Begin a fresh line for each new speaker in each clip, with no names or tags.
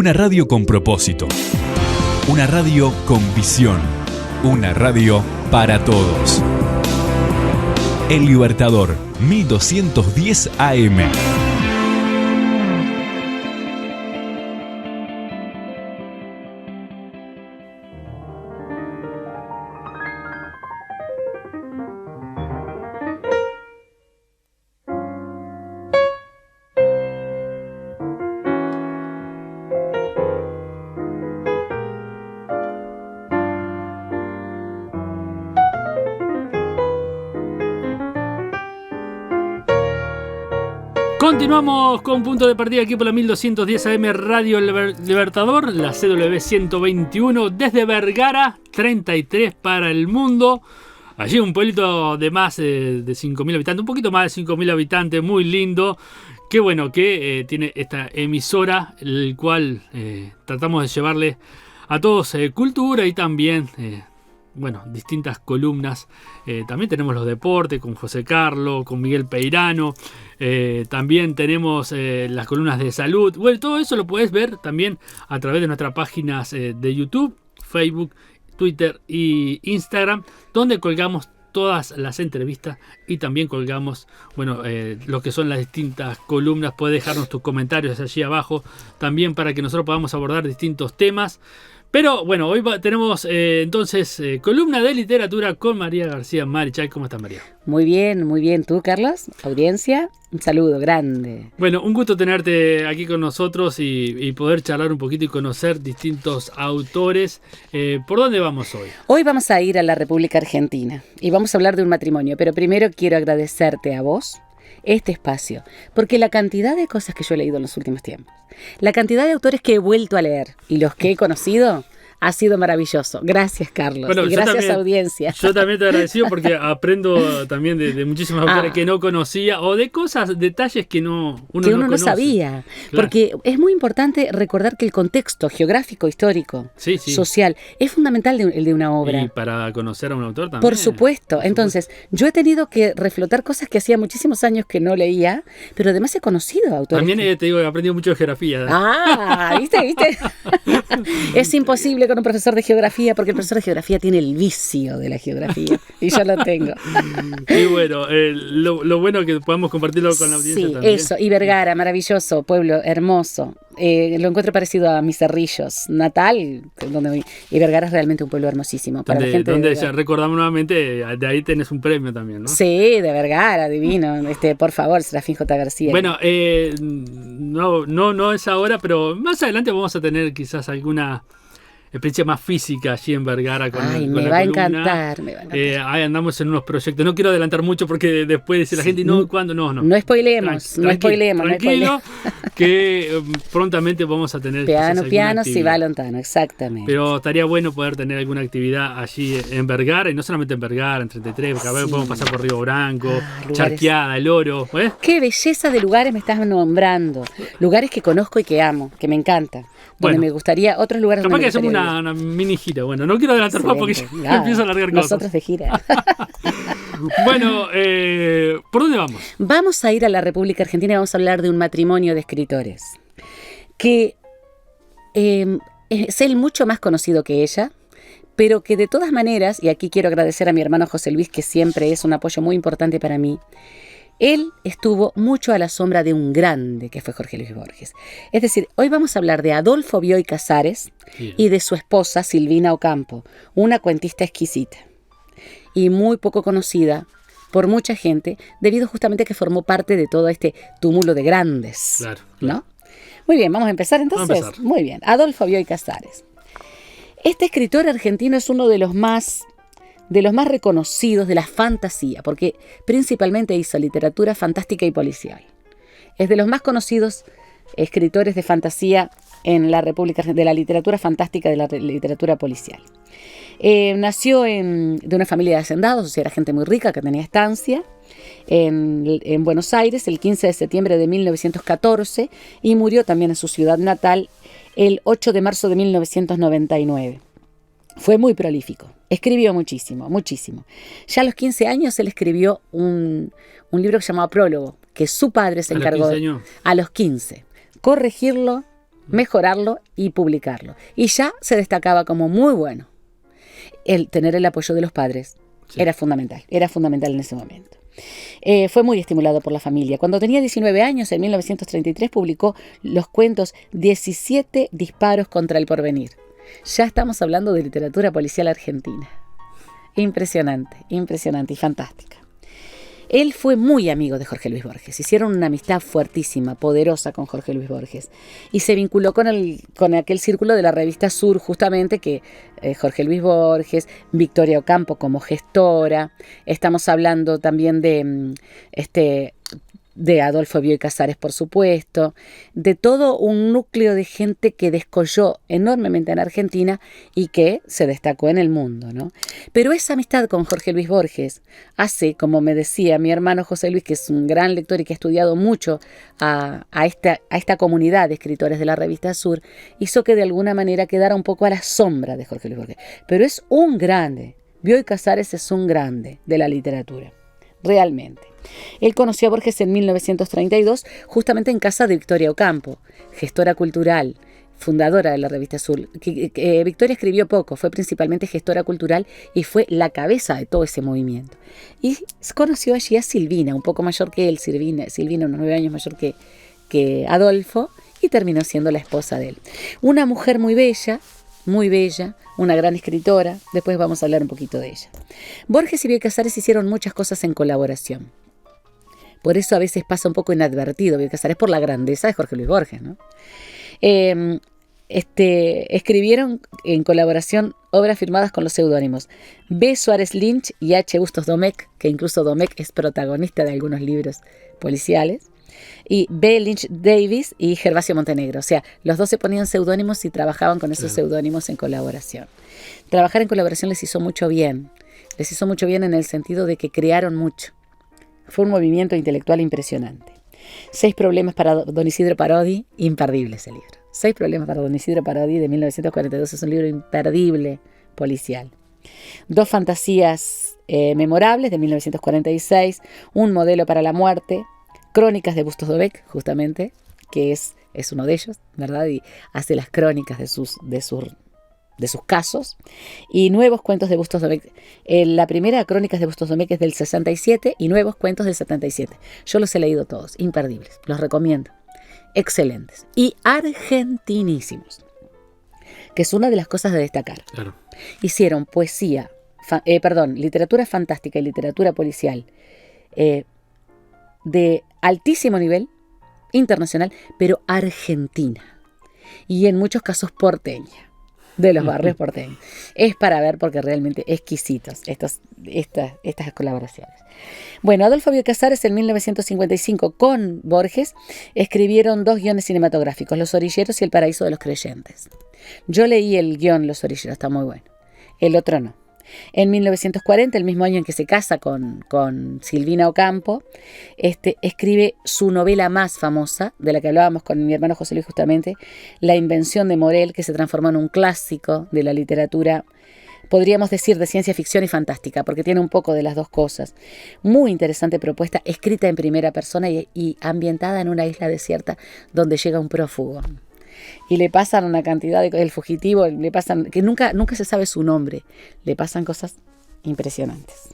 Una radio con propósito. Una radio con visión. Una radio para todos. El Libertador, 1210 AM.
Continuamos con punto de partida aquí por la 1210 AM Radio Libertador, la CW 121 desde Vergara, 33 para el mundo. Allí un pueblito de más de 5.000 habitantes, un poquito más de 5.000 habitantes, muy lindo. Qué bueno que tiene esta emisora, el cual tratamos de llevarle a todos cultura y también distintas columnas. También tenemos los deportes con José Carlos, con Miguel Peirano. También tenemos las columnas de salud. Bueno, todo eso lo puedes ver también a través de nuestras páginas de YouTube, Facebook, Twitter y Instagram, donde colgamos todas las entrevistas y también colgamos lo que son las distintas columnas. Puedes dejarnos tus comentarios allí abajo también para que nosotros podamos abordar distintos temas. Pero bueno, hoy tenemos entonces columna de literatura con María García Marichal. ¿Cómo estás, María?
Muy bien, muy bien. ¿Tú, Carlos? Audiencia, un saludo grande.
Bueno, un gusto tenerte aquí con nosotros y poder charlar un poquito y conocer distintos autores. ¿Por dónde vamos hoy?
Hoy vamos a ir a la República Argentina y vamos a hablar de un matrimonio, pero primero quiero agradecerte a vos este espacio, porque la cantidad de cosas que yo he leído en los últimos tiempos, la cantidad de autores que he vuelto a leer y los que he conocido, ha sido maravilloso. Gracias, Carlos. Bueno, y gracias, también, audiencia.
Yo también te agradecido porque aprendo también de muchísimas autores que no conocía o de cosas, detalles que uno no
sabía. Claro. Porque es muy importante recordar que el contexto geográfico, histórico, social, es fundamental el de una obra.
Y para conocer a un autor también.
Por supuesto. Entonces, yo he tenido que reflotar cosas que hacía muchísimos años que no leía, pero además he conocido autores.
También te digo, he aprendido mucho de geografía.
¿Viste? Es imposible con un profesor de geografía, porque el profesor de geografía tiene el vicio de la geografía y yo lo tengo.
Y bueno, lo bueno que podamos compartirlo con la audiencia también.
Sí, eso, y Vergara, maravilloso, pueblo hermoso. Lo encuentro parecido a mis Cerrillos natal, y Vergara es realmente un pueblo hermosísimo. Para la gente
donde ya recordamos nuevamente, de ahí tenés un premio también, ¿no?
Sí, de Vergara, divino. Por favor, Serafín J. García.
Bueno, no es ahora, pero más adelante vamos a tener quizás alguna experiencia más física allí en Vergara con
me va a encantar.
Ahí andamos en unos proyectos. No quiero adelantar mucho porque después dice la gente, ¿cuándo? No.
No spoilemos,
Tranquilo, que prontamente vamos a tener
piano, si va lontano, exactamente.
Pero estaría bueno poder tener alguna actividad allí en Vergara, y no solamente en Vergara, en 33, porque a ver, podemos pasar por Río Branco, Charqueada, El Oro.
Qué belleza de lugares me estás nombrando. Lugares que conozco y que amo, que me encantan. Donde me gustaría, otros lugares
capaz que hacemos una mini gira. Bueno, no quiero adelantar más porque ya empiezo a alargar cosas.
Nosotros de gira.
Bueno, ¿por dónde vamos?
Vamos a ir a la República Argentina y vamos a hablar de un matrimonio de escritores que es él mucho más conocido que ella, pero que de todas maneras, y aquí quiero agradecer a mi hermano José Luis, que siempre es un apoyo muy importante para mí, él estuvo mucho a la sombra de un grande que fue Jorge Luis Borges. Es decir, hoy vamos a hablar de Adolfo Bioy Casares y de su esposa Silvina Ocampo, una cuentista exquisita y muy poco conocida por mucha gente, debido justamente a que formó parte de todo este túmulo de grandes.
Claro.
¿No? Muy bien, ¿vamos a empezar entonces? Muy bien, Adolfo Bioy Casares. Este escritor argentino es uno de los más reconocidos de la fantasía, porque principalmente hizo literatura fantástica y policial. Es de los más conocidos escritores de fantasía en la República, de la literatura fantástica, de la literatura policial. Nació de una familia de hacendados, o sea, era gente muy rica que tenía estancia en Buenos Aires el 15 de septiembre de 1914 y murió también en su ciudad natal el 8 de marzo de 1999. Fue muy prolífico, escribió muchísimo. Ya a los 15 años él escribió un libro que se llamaba Prólogo, que su padre se encargó
¿A los 15 años?
A los 15, corregirlo mejorarlo y publicarlo. Y ya se destacaba como muy bueno. El tener el apoyo de los padres era fundamental en ese momento. Fue muy estimulado por la familia. Cuando tenía 19 años, en 1933, publicó los cuentos 17 disparos contra el porvenir. Ya estamos hablando de literatura policial argentina. Impresionante y fantástica. Él fue muy amigo de Jorge Luis Borges. Hicieron una amistad fuertísima, poderosa con Jorge Luis Borges. Y se vinculó con aquel círculo de la revista Sur, justamente, que Jorge Luis Borges, Victoria Ocampo como gestora. Estamos hablando también de Adolfo Bioy Casares, por supuesto, de todo un núcleo de gente que descolló enormemente en Argentina y que se destacó en el mundo, ¿no? Pero esa amistad con Jorge Luis Borges hace, como me decía mi hermano José Luis, que es un gran lector y que ha estudiado mucho a esta comunidad de escritores de la revista Sur, hizo que de alguna manera quedara un poco a la sombra de Jorge Luis Borges. Pero es un grande, Bioy Casares es un grande de la literatura, realmente. Él conoció a Borges en 1932, justamente en casa de Victoria Ocampo, gestora cultural, fundadora de la revista Sur. Victoria escribió poco, fue principalmente gestora cultural y fue la cabeza de todo ese movimiento. Y conoció allí a Silvina, un poco mayor que él, Silvina unos 9 años mayor que Adolfo, y terminó siendo la esposa de él. Una mujer muy bella, una gran escritora. Después vamos a hablar un poquito de ella. Borges y Bioy Casares hicieron muchas cosas en colaboración. Por eso a veces pasa un poco inadvertido Bioy Casares por la grandeza de Jorge Luis Borges, ¿no? Escribieron en colaboración obras firmadas con los seudónimos B. Suárez Lynch y H. Bustos Domecq, que incluso Domecq es protagonista de algunos libros policiales, y B. Lynch Davis y Gervasio Montenegro. O sea, los dos se ponían seudónimos y trabajaban con esos seudónimos en colaboración. Trabajar en colaboración les hizo mucho bien en el sentido de que crearon mucho. Fue un movimiento intelectual impresionante. 6 problemas para Don Isidro Parodi, imperdible ese libro. 6 problemas para Don Isidro Parodi de 1942, es un libro imperdible policial. 2 fantasías memorables de 1946, Un modelo para la muerte, Crónicas de Bustos Domecq, justamente, que es uno de ellos, ¿verdad? Y hace las crónicas de sus casos, y Nuevos cuentos de Bustos Domecq. La primera, Crónicas de Bustos Domecq, es del 67 y Nuevos cuentos del 77. Yo los he leído todos, imperdibles, los recomiendo, excelentes y argentinísimos, que es una de las cosas de destacar.
Claro.
Hicieron literatura fantástica y literatura policial de altísimo nivel, internacional, pero argentina, y en muchos casos porteña, de los barrios porteños. Es para ver, porque realmente exquisitos estas colaboraciones. Bueno, Adolfo Bioy Casares en 1955 con Borges escribieron 2 guiones cinematográficos, Los orilleros y El paraíso de los creyentes. Yo leí el guión Los orilleros, está muy bueno. El otro no. En 1940, el mismo año en que se casa con Silvina Ocampo, escribe su novela más famosa, de la que hablábamos con mi hermano José Luis justamente, La invención de Morel, que se transformó en un clásico de la literatura, podríamos decir, de ciencia ficción y fantástica, porque tiene un poco de las dos cosas. Muy interesante propuesta, escrita en primera persona y ambientada en una isla desierta donde llega un prófugo. Y le pasan una cantidad el fugitivo, que nunca se sabe su nombre, le pasan cosas impresionantes.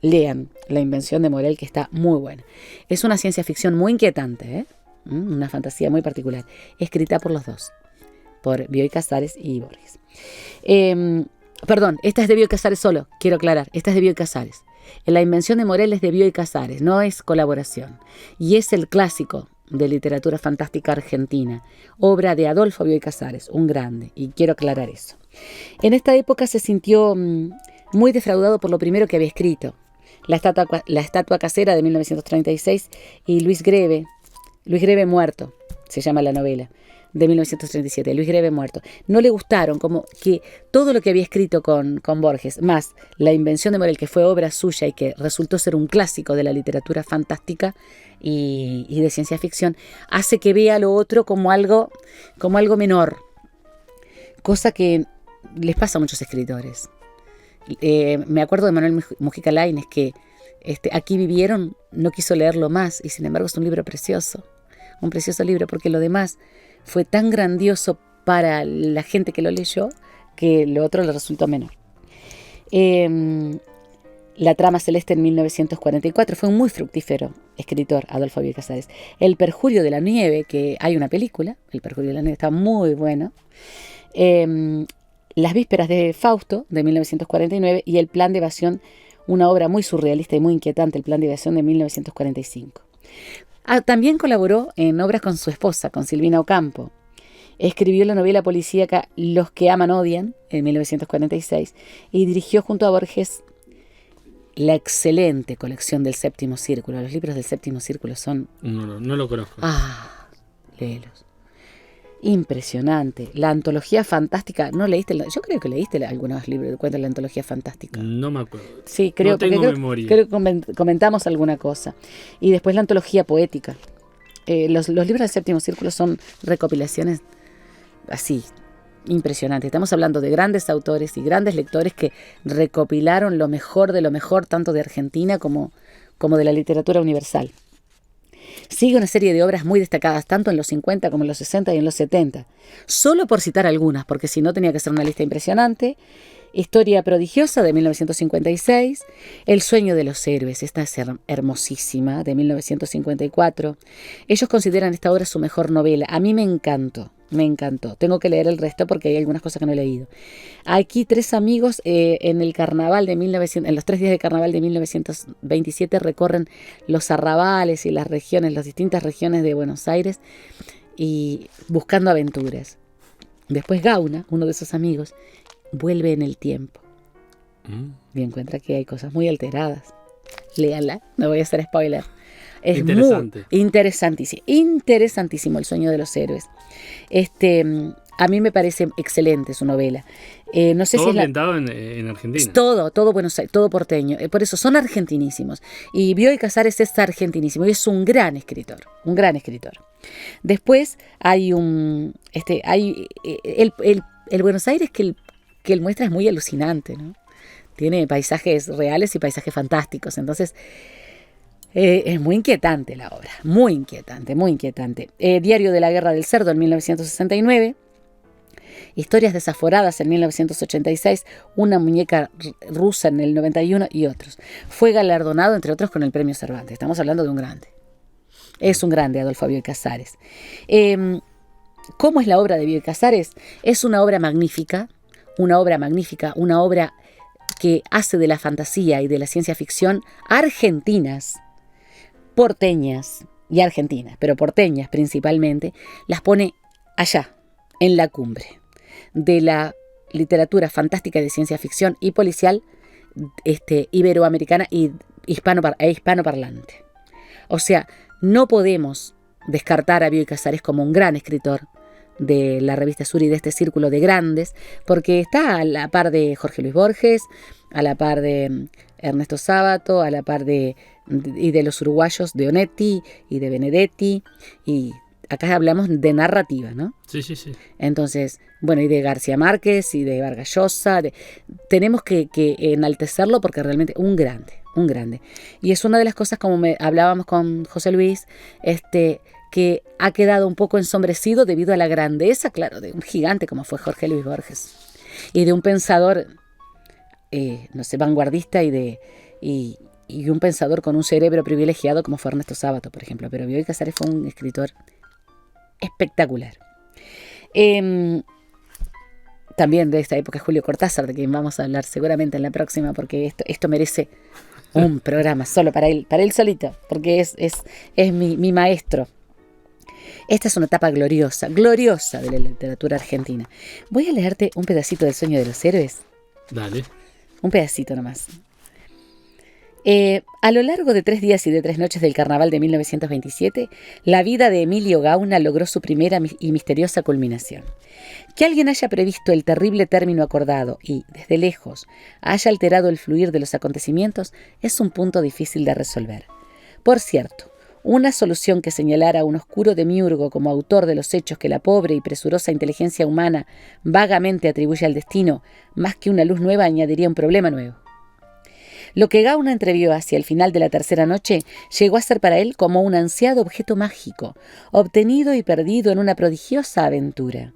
Lean La invención de Morel, que está muy buena. Es una ciencia ficción muy inquietante, una fantasía muy particular, escrita por los dos, por Bioy Casares y Borges. Esta es de Bioy Casares solo, quiero aclarar, esta es de Bioy Casares. La invención de Morel es de Bioy Casares, no es colaboración, y es el clásico de literatura fantástica argentina, obra de Adolfo Bioy Casares, un grande, y quiero aclarar eso. En esta época se sintió muy defraudado por lo primero que había escrito, La estatua casera de 1936 y Luis Greve muerto, se llama la novela, de 1937, Luis Greve muerto. No le gustaron, como que todo lo que había escrito con Borges, más La invención de Morel, que fue obra suya y que resultó ser un clásico de la literatura fantástica y de ciencia ficción, hace que vea lo otro como algo menor, cosa que les pasa a muchos escritores. Me acuerdo de Manuel Mujica Lainez, que Aquí vivieron, no quiso leerlo más, y sin embargo es un libro precioso, un precioso libro, porque lo demás fue tan grandioso para la gente que lo leyó que lo otro le resultó menor. La trama celeste en 1944 fue un muy fructífero escritor, Adolfo Bioy Casares. El perjurio de la nieve, que hay una película, El perjurio de la nieve está muy bueno. Las vísperas de Fausto, de 1949, y El plan de evasión, una obra muy surrealista y muy inquietante, El plan de evasión de 1945. También colaboró en obras con su esposa, con Silvina Ocampo. Escribió la novela policíaca Los que aman odian, en 1946, y dirigió junto a Borges la excelente colección del Séptimo Círculo. Los libros del Séptimo Círculo son...
No lo conozco.
Léelos. Impresionante. La antología fantástica. ¿No leíste? Yo creo que leíste algunos libros de cuentos de la antología fantástica.
No me acuerdo.
Sí, creo,
no tengo memoria.
Creo que comentamos alguna cosa. Y después la antología poética. Los libros del Séptimo Círculo son recopilaciones así, impresionantes. Estamos hablando de grandes autores y grandes lectores que recopilaron lo mejor de lo mejor, tanto de Argentina como de la literatura universal. Sigue una serie de obras muy destacadas, tanto en los 50 como en los 60 y en los 70. Solo por citar algunas, porque si no tenía que ser una lista impresionante. Historia prodigiosa, de 1956. El sueño de los héroes, esta es hermosísima, de 1954. Ellos consideran esta obra su mejor novela. A mí me encantó. Tengo que leer el resto porque hay algunas cosas que no he leído. Aquí tres amigos en el carnaval de en los 3 días de carnaval de 1927 recorren los arrabales y las distintas regiones de Buenos Aires y buscando aventuras. Después Gauna, uno de esos amigos, vuelve en el tiempo y encuentra que hay cosas muy alteradas. Léanla, no voy a hacer spoiler. Es interesante. Interesantísimo El sueño de los héroes. A mí me parece excelente su novela. No sé
todo
si
ambientado en Argentina.
Todo Buenos Aires, todo porteño. Por eso son argentinísimos. Y Bioy Casares es argentinísimo y es un gran escritor. Después hay el Buenos Aires que él muestra es muy alucinante, ¿no? Tiene paisajes reales y paisajes fantásticos. Entonces es muy inquietante la obra, muy inquietante. Diario de la Guerra del Cerdo en 1969, Historias desaforadas en 1986, Una muñeca rusa en el 91 y otros. Fue galardonado, entre otros, con el Premio Cervantes. Estamos hablando de un grande. Es un grande, Adolfo Bioy Casares. ¿Cómo es la obra de Bioy Casares? Es una obra magnífica, una obra que hace de la fantasía y de la ciencia ficción argentinas, porteñas y argentinas, pero porteñas principalmente, las pone allá, en la cumbre de la literatura fantástica de ciencia ficción y policial iberoamericana e hispanoparlante. O sea, no podemos descartar a Bioy Casares como un gran escritor de la revista Sur y de este círculo de grandes, porque está a la par de Jorge Luis Borges, a la par de Ernesto Sábato, a la par de los uruguayos de Onetti y de Benedetti, y acá hablamos de narrativa, ¿no?
Sí.
Entonces, bueno, y de García Márquez y de Vargas Llosa, tenemos que enaltecerlo porque realmente un grande. Y es una de las cosas, como hablábamos con José Luis, que ha quedado un poco ensombrecido debido a la grandeza, claro, de un gigante como fue Jorge Luis Borges, y de un pensador, vanguardista y un pensador con un cerebro privilegiado como fue Ernesto Sábato, por ejemplo. Pero Bioy Casares fue un escritor espectacular. También de esta época Julio Cortázar, de quien vamos a hablar seguramente en la próxima, porque esto merece un programa solo para él solito, porque es mi maestro. Esta es una etapa gloriosa de la literatura argentina. Voy a leerte un pedacito del Sueño de los Héroes.
Dale. Un
pedacito nomás. A lo largo de 3 días y de 3 noches del carnaval de 1927, la vida de Emilio Gauna logró su primera y misteriosa culminación. Que alguien haya previsto el terrible término acordado y, desde lejos, haya alterado el fluir de los acontecimientos es un punto difícil de resolver. Por cierto, una solución que señalara a un oscuro demiurgo como autor de los hechos que la pobre y presurosa inteligencia humana vagamente atribuye al destino, más que una luz nueva añadiría un problema nuevo. Lo que Gauna entrevió hacia el final de la tercera noche llegó a ser para él como un ansiado objeto mágico, obtenido y perdido en una prodigiosa aventura.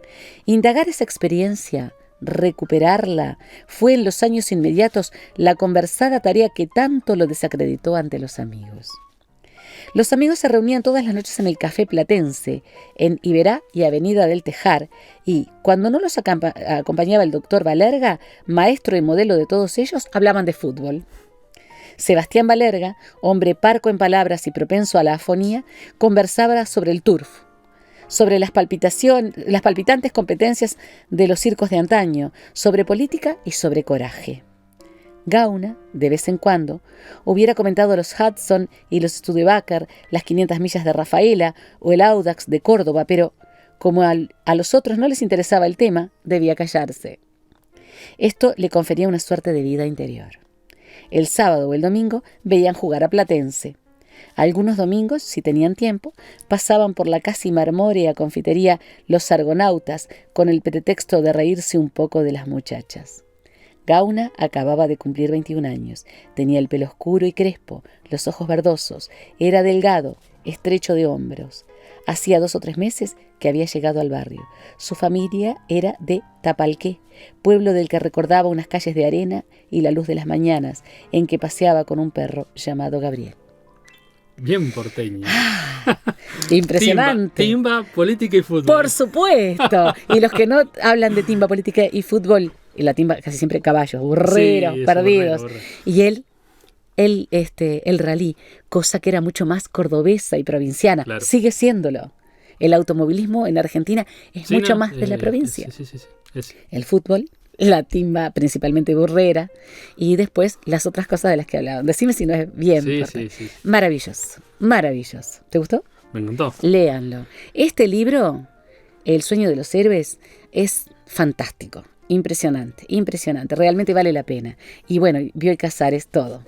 Indagar esa experiencia, recuperarla, fue en los años inmediatos la conversada tarea que tanto lo desacreditó ante los amigos. Los amigos se reunían todas las noches en el Café Platense, en Iberá y Avenida del Tejar, y, cuando no los acompañaba el doctor Balerga, maestro y modelo de todos ellos, hablaban de fútbol. Sebastián Balerga, hombre parco en palabras y propenso a la afonía, conversaba sobre el turf, sobre las palpitantes competencias de los circos de antaño, sobre política y sobre coraje. Gauna, de vez en cuando, hubiera comentado los Hudson y los Studebaker, las 500 millas de Rafaela o el Audax de Córdoba, pero como a los otros no les interesaba el tema, debía callarse. Esto le confería una suerte de vida interior. El sábado o el domingo veían jugar a Platense. Algunos domingos, si tenían tiempo, pasaban por la casi marmórea confitería Los Argonautas con el pretexto de reírse un poco de las muchachas. Gauna acababa de cumplir 21 años. Tenía el pelo oscuro y crespo, los ojos verdosos, era delgado, estrecho de hombros. Hacía 2 o 3 meses que había llegado al barrio. Su familia era de Tapalqué, pueblo del que recordaba unas calles de arena y la luz de las mañanas, en que paseaba con un perro llamado Gabriel.
Bien porteño.
Impresionante.
Timba, política y fútbol.
Por supuesto. Y los que no hablan de timba, política y fútbol, y la timba casi siempre caballos, burreros, sí, perdidos. Burrero. Y el rally, cosa que era mucho más cordobesa y provinciana. Claro. Sigue siéndolo. El automovilismo en Argentina es mucho más de la provincia.
Sí.
El fútbol, la timba principalmente burrera, y después las otras cosas de las que hablaban. Decime si no es bien. Sí. Maravilloso. ¿Te gustó?
Me encantó.
Léanlo. Este libro, El sueño de los héroes, es fantástico. Impresionante. Realmente vale la pena. Y bueno, Bioy Casares, todo.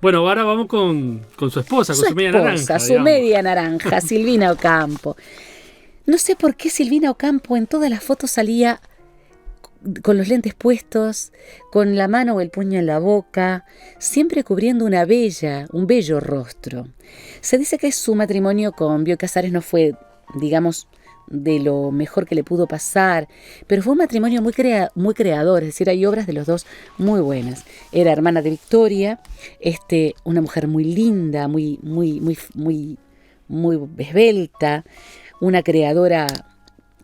Bueno, ahora vamos con su esposa, con su media naranja.
Su media naranja, Silvina Ocampo. No sé por qué Silvina Ocampo en todas las fotos salía con los lentes puestos, con la mano o el puño en la boca, siempre cubriendo un bello rostro. Se dice que su matrimonio con Bioy Casares no fue, digamos, de lo mejor que le pudo pasar, pero fue un matrimonio muy creador, es decir, hay obras de los dos muy buenas. Era hermana de Victoria, una mujer muy linda, muy esbelta, una creadora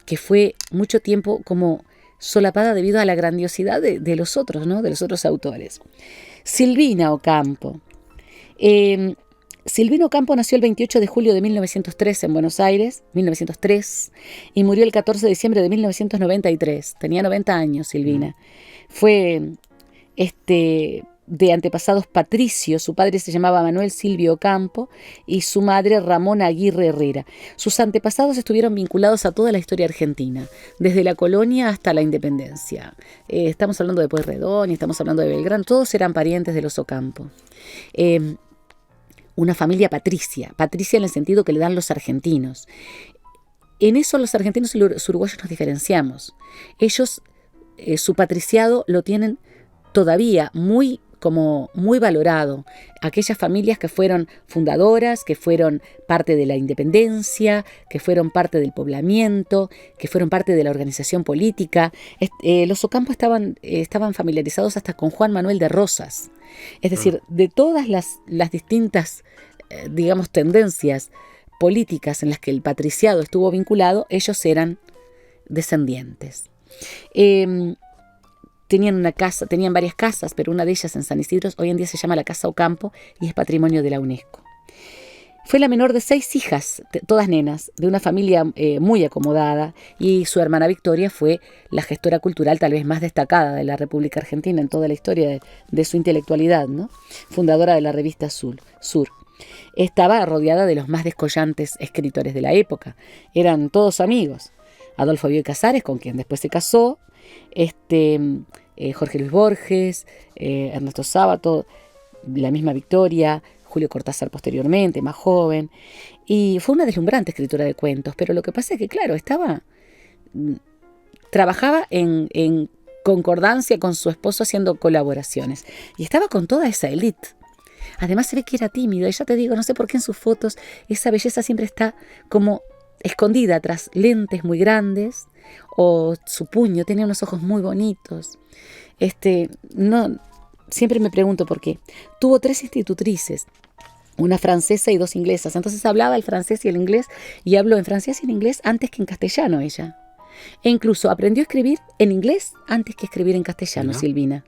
que fue mucho tiempo como solapada debido a la grandiosidad de los otros, ¿no? De los otros autores. Silvina Ocampo. Silvina Ocampo nació el 28 de julio de 1903 en Buenos Aires, 1903, y murió el 14 de diciembre de 1993. Tenía 90 años Silvina. Fue de antepasados patricios. Su padre se llamaba Manuel Silvio Ocampo y su madre Ramona Aguirre Herrera. Sus antepasados estuvieron vinculados a toda la historia argentina, desde la colonia hasta la independencia. Estamos hablando de Pueyrredón y estamos hablando de Belgrano, todos eran parientes de los Ocampo. Una familia patricia en el sentido que le dan los argentinos. En eso los argentinos y los uruguayos nos diferenciamos. Ellos, su patriciado lo tienen todavía muy valorado. Aquellas familias que fueron fundadoras, que fueron parte de la independencia, que fueron parte del poblamiento, que fueron parte de la organización política. Los Ocampo estaban familiarizados hasta con Juan Manuel de Rosas. Es decir, de todas las distintas, digamos, tendencias políticas en las que el patriciado estuvo vinculado, ellos eran descendientes. Tenían varias casas, pero una de ellas en San Isidro hoy en día se llama la Casa Ocampo y es patrimonio de la UNESCO. Fue la menor de 6 hijas, todas nenas, de una familia muy acomodada, y su hermana Victoria fue la gestora cultural tal vez más destacada de la República Argentina en toda la historia de su intelectualidad, ¿no? Fundadora de la revista Sur. Estaba rodeada de los más descollantes escritores de la época. Eran todos amigos. Adolfo Bioy Casares, con quien después se casó, Jorge Luis Borges, Ernesto Sábato, la misma Victoria, Julio Cortázar posteriormente, más joven, y fue una deslumbrante escritora de cuentos, pero lo que pasa es que, claro, trabajaba concordancia con su esposo haciendo colaboraciones. Y estaba con toda esa élite. Además se ve que era tímido. Y ya te digo, no sé por qué en sus fotos esa belleza siempre está como escondida tras lentes muy grandes. O su puño, tenía unos ojos muy bonitos. No, siempre me pregunto por qué. Tuvo 3 institutrices. Una francesa y 2 inglesas. Entonces hablaba el francés y el inglés. Y habló en francés y en inglés antes que en castellano ella. E incluso aprendió a escribir en inglés antes que escribir en castellano, Silvina.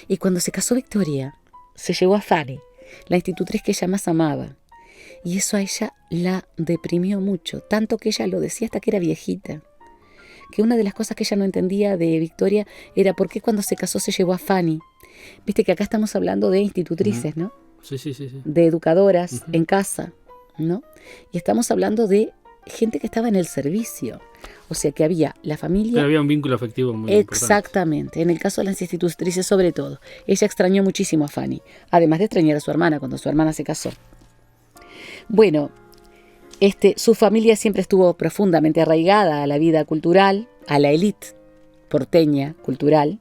Y cuando se casó Victoria, se llevó a Fanny, la institutriz que ella más amaba. Y eso a ella la deprimió mucho, tanto que ella lo decía hasta que era viejita. Que una de las cosas que ella no entendía de Victoria era por qué cuando se casó se llevó a Fanny. Viste que acá estamos hablando de institutrices, ¿no?
Sí.
De educadoras en casa, ¿no? Y estamos hablando de gente que estaba en el servicio. O sea que había la familia.
Pero había un vínculo afectivo muy importante.
Exactamente. En el caso de las institutrices, sobre todo. Ella extrañó muchísimo a Fanny. Además de extrañar a su hermana cuando su hermana se casó. Bueno, su familia siempre estuvo profundamente arraigada a la vida cultural, a la élite porteña cultural.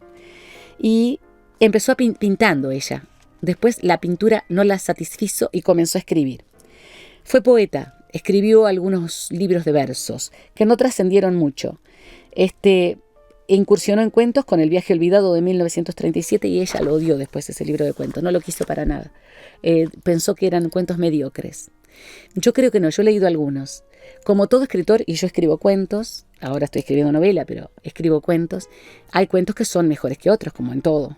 Y empezó pintando ella. Después la pintura no la satisfizo y comenzó a escribir. Fue poeta. Escribió algunos libros de versos que no trascendieron mucho. Incursionó en cuentos con El viaje olvidado de 1937 y ella lo odió después ese libro de cuentos. No lo quiso para nada. Pensó que eran cuentos mediocres. Yo creo que no, yo he leído algunos. Como todo escritor, y yo escribo cuentos, ahora estoy escribiendo novela, pero escribo cuentos, hay cuentos que son mejores que otros, como en todo.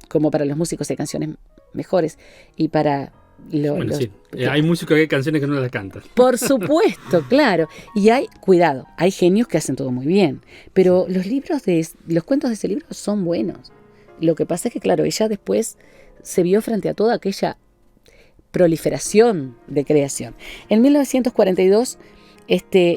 Como para los músicos hay canciones mejores y para...
Sí. Hay músicos que hay canciones que no las cantan.
Por supuesto, claro. Y cuidado, hay genios que hacen todo muy bien. Pero los cuentos de ese libro son buenos. Lo que pasa es que, claro, ella después se vio frente a toda aquella proliferación de creación. En 1942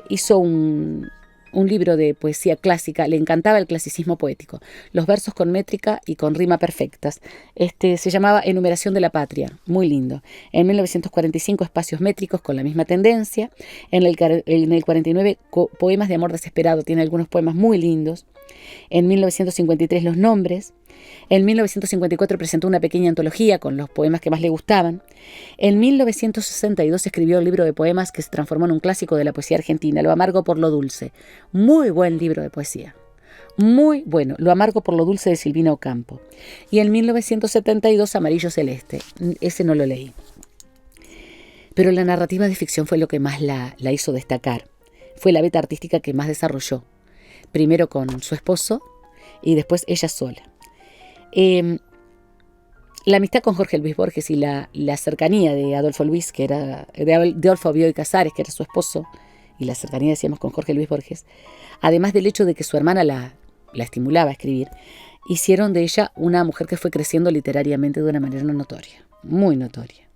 hizo un libro de poesía clásica. Le encantaba el clasicismo poético, los versos con métrica y con rima perfectas. Se llamaba Enumeración de la Patria, muy lindo. En 1945 Espacios métricos con la misma tendencia. En el 49 Poemas de amor desesperado, tiene algunos poemas muy lindos. En 1953 Los nombres. En 1954 presentó una pequeña antología con los poemas que más le gustaban. En 1962 escribió el libro de poemas que se transformó en un clásico de la poesía argentina, Lo amargo por lo dulce. Muy buen libro de poesía. Muy bueno, Lo amargo por lo dulce de Silvina Ocampo. Y en 1972 Amarillo celeste. Ese no lo leí. Pero la narrativa de ficción fue lo que más la hizo destacar. Fue la beta artística que más desarrolló. Primero con su esposo y después ella sola. La amistad con Jorge Luis Borges y la cercanía de Adolfo Luis, que era de Adolfo Bioy Casares, que era su esposo, y la cercanía, decíamos, con Jorge Luis Borges, además del hecho de que su hermana la estimulaba a escribir, hicieron de ella una mujer que fue creciendo literariamente de una manera notoria, muy notoria.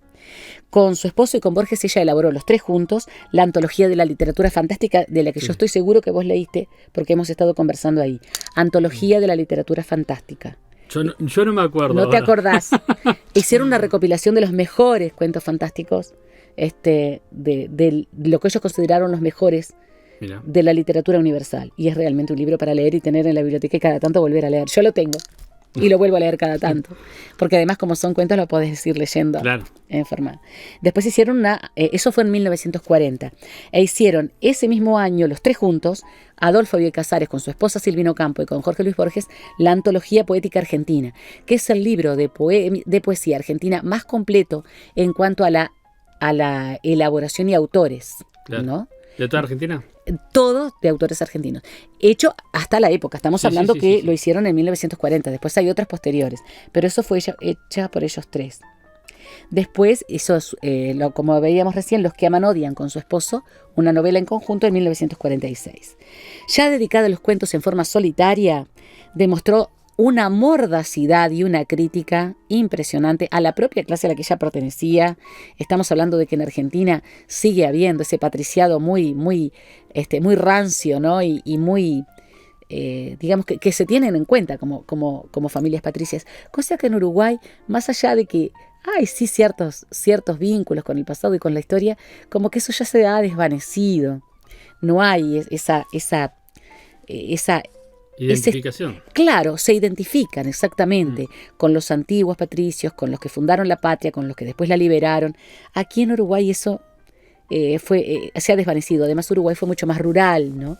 Con su esposo y con Borges ella elaboró los 3 juntos la antología de la literatura fantástica, de la que yo estoy seguro que vos leíste porque hemos estado conversando ahí. Antología de la literatura fantástica.
Yo no me acuerdo.
No ahora. Te acordás. Hicieron una recopilación de los mejores cuentos fantásticos, de lo que ellos consideraron los mejores de la literatura universal. Y es realmente un libro para leer y tener en la biblioteca y cada tanto volver a leer. Yo lo tengo y lo vuelvo a leer cada tanto. Porque además, como son cuentos, lo podés ir leyendo en forma. Después hicieron eso fue en 1940. E hicieron ese mismo año, los 3 juntos, Adolfo Bioy Casares con su esposa Silvina Ocampo y con Jorge Luis Borges, la Antología Poética Argentina, que es el libro de poesía argentina más completo en cuanto a la elaboración y autores, ¿no?
¿De toda Argentina?
Todos de autores argentinos. Hecho hasta la época. Estamos hablando que lo hicieron en 1940. Después hay otras posteriores. Pero eso fue hecha por ellos 3. Después hizo, como veíamos recién, Los que aman odian con su esposo, una novela en conjunto en 1946. Ya dedicada a los cuentos en forma solitaria, demostró una mordacidad y una crítica impresionante a la propia clase a la que ella pertenecía. Estamos hablando de que en Argentina sigue habiendo ese patriciado muy rancio, ¿no? Y muy, digamos, que se tienen en cuenta como familias patricias. Cosa que en Uruguay, más allá de que hay sí ciertos vínculos con el pasado y con la historia, como que eso ya se ha desvanecido. No hay esa
Identificación.
Claro, se identifican exactamente con los antiguos patricios, con los que fundaron la patria, con los que después la liberaron. Aquí en Uruguay eso se ha desvanecido. Además, Uruguay fue mucho más rural, ¿no?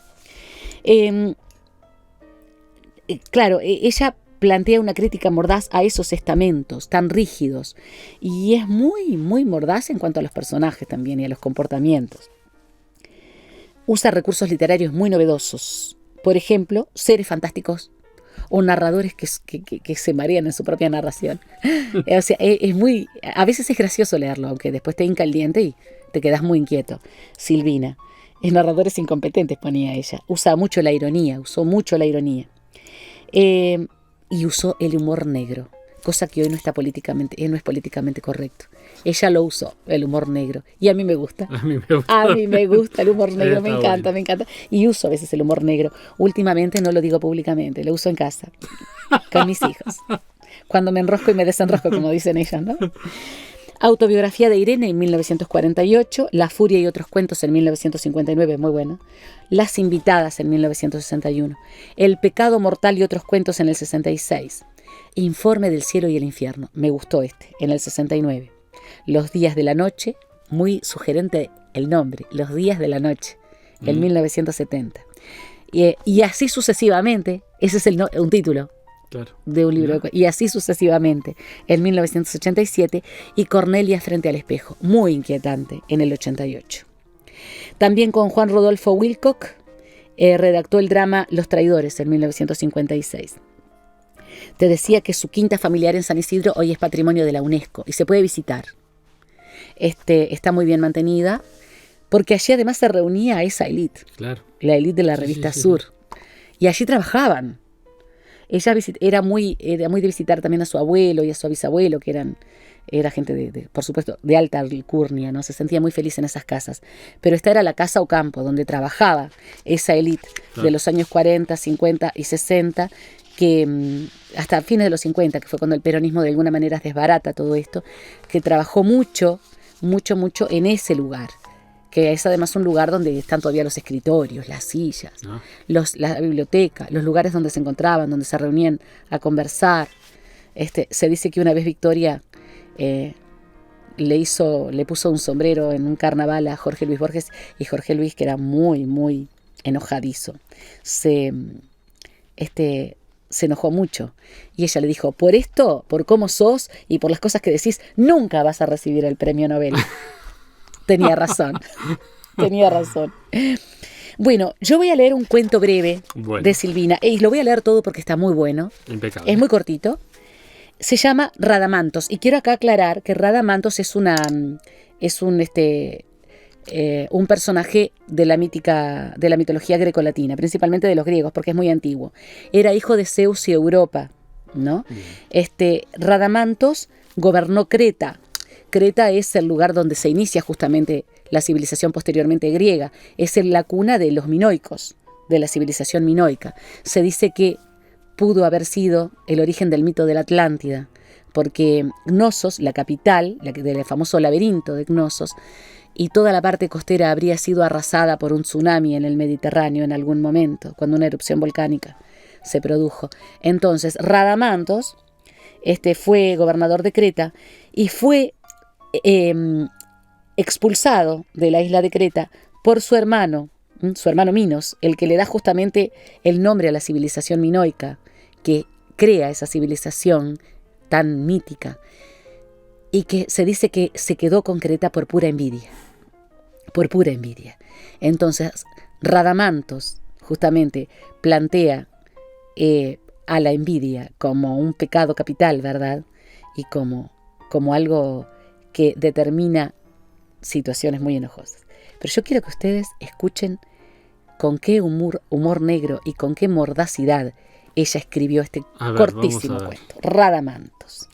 Claro, ella plantea una crítica mordaz a esos estamentos tan rígidos y es muy, muy mordaz en cuanto a los personajes también y a los comportamientos. Usa recursos literarios muy novedosos. Por ejemplo, seres fantásticos o narradores que se marean en su propia narración. O sea, a veces es gracioso leerlo, aunque después te hinca el diente y te quedas muy inquieto. Silvina. Narradores incompetentes ponía ella. Usó mucho la ironía. Y usó el humor negro, cosa que hoy no es políticamente correcto. Ella lo usó, el humor negro, y a mí me gusta. A mí me gusta el humor negro, me encanta. Y uso a veces el humor negro. Últimamente no lo digo públicamente, lo uso en casa, con mis hijos. Cuando me enrosco y me desenrosco, como dicen ellas, ¿no? Autobiografía de Irene en 1948, La furia y otros cuentos en 1959, muy bueno. Las invitadas en 1961, El pecado mortal y otros cuentos en el 66. Informe del cielo y el infierno, me gustó en el 69. Los días de la noche, muy sugerente el nombre, Los días de la noche, en 1970. Y así sucesivamente, ese es un título. Claro. De un libro, y así sucesivamente, en 1987, y Cornelia frente al espejo, muy inquietante, en el 88. También con Juan Rodolfo Wilcock redactó el drama Los traidores en 1956. Te decía que su quinta familiar en San Isidro hoy es patrimonio de la UNESCO y se puede visitar. Está muy bien mantenida, porque allí además se reunía esa élite, claro. La élite de la revista Sur, y allí trabajaban. Ella era muy de visitar también a su abuelo y a su bisabuelo, que era gente, por supuesto, de alta alcurnia, ¿no? Se sentía muy feliz en esas casas. Pero esta era la casa o campo donde trabajaba esa élite de los años 40, 50 y 60, que hasta fines de los 50, que fue cuando el peronismo de alguna manera desbarata todo esto, que trabajó mucho en ese lugar, que es además un lugar donde están todavía los escritorios, las sillas, la biblioteca, los lugares donde se encontraban, donde se reunían a conversar. Se dice que una vez Victoria le puso un sombrero en un carnaval a Jorge Luis Borges, y Jorge Luis, que era muy, muy enojadizo, se enojó mucho, y ella le dijo: por esto, por cómo sos y por las cosas que decís, nunca vas a recibir el premio Nobel. Tenía razón. Bueno, yo voy a leer un cuento breve de Silvina, y lo voy a leer todo porque está muy bueno. Impecable. Es muy cortito. Se llama Radamantos, y quiero acá aclarar que Radamantos es un personaje de la mitología grecolatina, principalmente de los griegos, porque es muy antiguo. Era hijo de Zeus y Europa, ¿no? Radamantos gobernó Creta. Creta es el lugar donde se inicia justamente la civilización posteriormente griega. Es la cuna de los minoicos, de la civilización minoica. Se dice que pudo haber sido el origen del mito de la Atlántida, porque Cnosos, la capital, del famoso laberinto de Cnosos, y toda la parte costera habría sido arrasada por un tsunami en el Mediterráneo en algún momento, cuando una erupción volcánica se produjo. Entonces, Radamantos fue gobernador de Creta y fue expulsado de la isla de Creta por su hermano Minos, el que le da justamente el nombre a la civilización minoica, que crea esa civilización tan mítica, y que se dice que se quedó con Creta por pura envidia. Entonces, Radamantos justamente plantea a la envidia como un pecado capital, ¿verdad? Y como algo que determina situaciones muy enojosas. Pero yo quiero que ustedes escuchen con qué humor negro y con qué mordacidad ella escribió cortísimo cuento. Radamantos.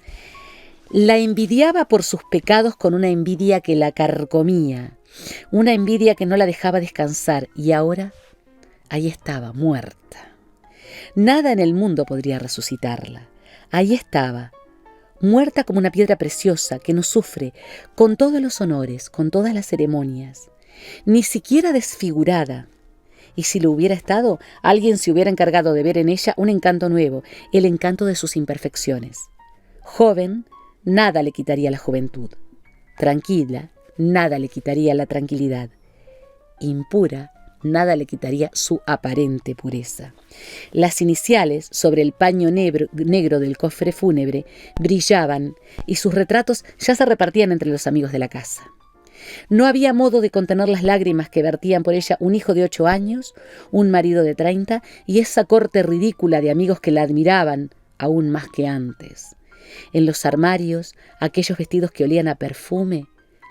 La envidiaba por sus pecados con una envidia que la carcomía, una envidia que no la dejaba descansar, y ahora ahí estaba, muerta. Nada en el mundo podría resucitarla. Ahí estaba, muerta como una piedra preciosa que no sufre, con todos los honores, con todas las ceremonias, ni siquiera desfigurada, Y si lo hubiera estado, alguien se hubiera encargado de ver en ella un encanto nuevo, el encanto de sus imperfecciones. Joven, nada le quitaría la juventud. Tranquila, nada le quitaría la tranquilidad. Impura, nada le quitaría su aparente pureza. Las iniciales sobre el paño negro del cofre fúnebre brillaban y sus retratos ya se repartían entre los amigos de la casa. No había modo de contener las lágrimas que vertían por ella un hijo de 8 años, un marido de 30 y esa corte ridícula de amigos que la admiraban aún más que antes. En los armarios, aquellos vestidos que olían a perfume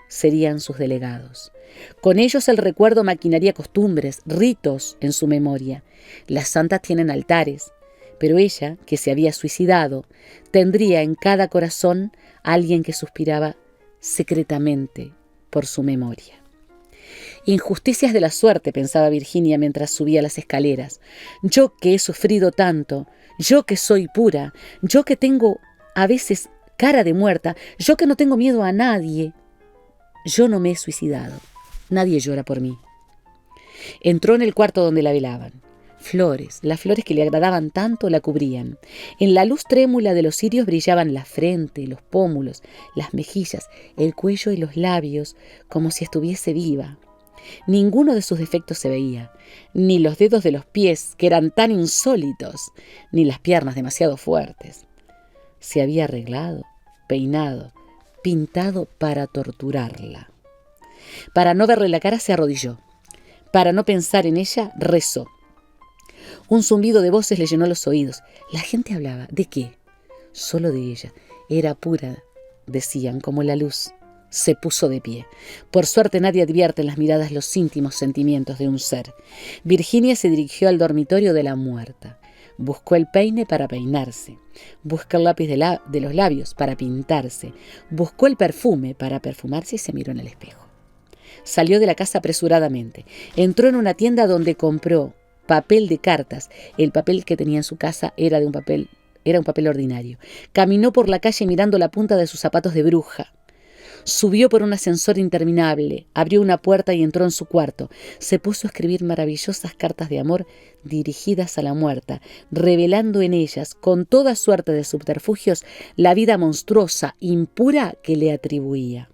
serían sus delegados. Con ellos el recuerdo maquinaría costumbres, ritos en su memoria. Las santas tienen altares, pero ella, que se había suicidado, tendría en cada corazón a alguien que suspiraba secretamente por su memoria. Injusticias de la suerte, pensaba Virginia mientras subía las escaleras. Yo que he sufrido tanto, yo que soy pura, yo que tengo a veces cara de muerta, yo que no tengo miedo a nadie. Yo no me he suicidado. Nadie llora por mí. Entró en el cuarto donde la velaban. Flores, las flores que le agradaban tanto, la cubrían. En la luz trémula de los cirios brillaban la frente, los pómulos, las mejillas, el cuello y los labios, como si estuviese viva. Ninguno de sus defectos se veía, ni los dedos de los pies, que eran tan insólitos, ni las piernas demasiado fuertes. Se había arreglado, peinado, pintado para torturarla. Para no verle la cara se arrodilló. Para no pensar en ella, rezó. Un zumbido de voces le llenó los oídos. La gente hablaba. ¿De qué? Solo de ella. Era pura, decían, como la luz. Se puso de pie. Por suerte nadie advierte en las miradas los íntimos sentimientos de un ser. Virginia se dirigió al dormitorio de la muerta. Buscó el peine para peinarse. Buscó el lápiz de los labios para pintarse. Buscó el perfume para perfumarse y se miró en el espejo. Salió de la casa apresuradamente. Entró en una tienda donde compró papel de cartas. El papel que tenía en su casa era un papel ordinario. Caminó por la calle mirando la punta de sus zapatos de bruja. Subió por un ascensor interminable, abrió una puerta y entró en su cuarto. Se puso a escribir maravillosas cartas de amor dirigidas a la muerta, revelando en ellas, con toda suerte de subterfugios, la vida monstruosa, impura que le atribuía.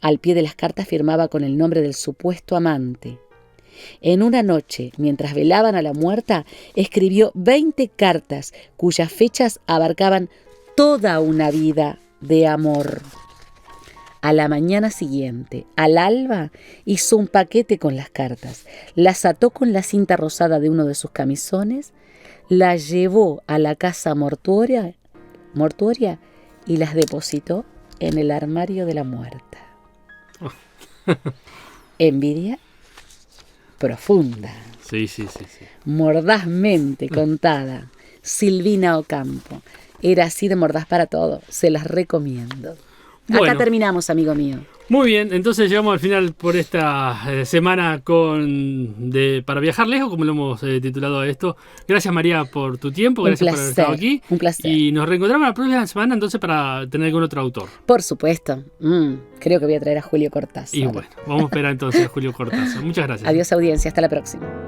Al pie de las cartas firmaba con el nombre del supuesto amante. En una noche, mientras velaban a la muerta, escribió 20 cartas cuyas fechas abarcaban toda una vida de amor. A la mañana siguiente, al alba, hizo un paquete con las cartas, las ató con la cinta rosada de uno de sus camisones, las llevó a la casa mortuoria y las depositó en el armario de la muerta. Envidia profunda.
Sí.
Mordazmente contada. Silvina Ocampo. Era así de mordaz para todo. Se las recomiendo. Bueno, acá terminamos, amigo mío.
Muy bien, entonces llegamos al final por esta semana para viajar lejos, como lo hemos titulado a esto. Gracias, María, por tu tiempo, gracias por haber estado aquí.
Un placer.
Y nos reencontramos la próxima semana entonces para tener con otro autor.
Por supuesto. Creo que voy a traer a Julio Cortázar.
Y bueno, vamos a esperar entonces a Julio Cortázar. Muchas gracias.
Adiós, audiencia. Hasta la próxima.